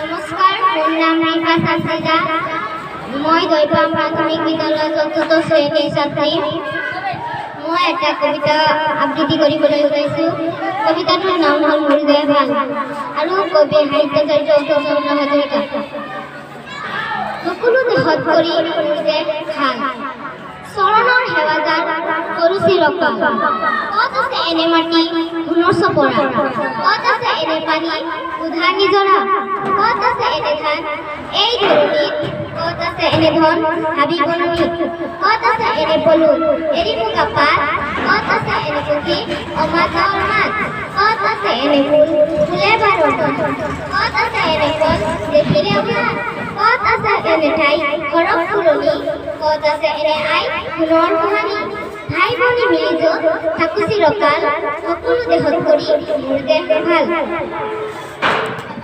নমস্কাৰ, মোৰ নাম ৰিফা সানজিদা। মই দৈপাম প্ৰাথমিক বিদ্যালয়ৰ চতুৰ্থ শ্ৰেণীৰ ছাত্ৰী। মই এটা কবিতা আবৃত্তি কৰিবলৈ ওলাইছোঁ। কবিতাটোৰ নাম হ'ল মোৰ দেহ ভাল আৰু কবি সাহিত্যাচাৰ্য চন্দ্ৰ হাজৰিকা। সকলো দেহত কৰি মোৰ দেহ ভাল, চৰণৰ সেৱাজাৰ কৰো চিৰকাল। ক'ত আছে এনে মাটি সোণৰ চপৰা, ক'ত আছে এনে পানী উধাৰ নিজৰা, ক'ত আছে এনে ধান এই ধৰণীত, ক'ত আছে এনে ধন হাবি বননিত, ক'ত আছে এনে পলু এৰি মুগা পাত, ক'ত আছে এনে পুথি অমাত গাঁৱৰ মাত, ক'ত আছে এনে ফুল ফুলে বাৰৰ মন, ক'ত আছে এনে ফল দেখিলে অভাত, ক'ত আছে এনে ঠাই ঘৰক ফুলনি, ক'ত আছে এনে আই সোণৰ কহানি। ভাই ভনী মিলি য'ত থাকো চিৰকাল, সকলো দেহত কৰি মোৰ দেহ ভাল।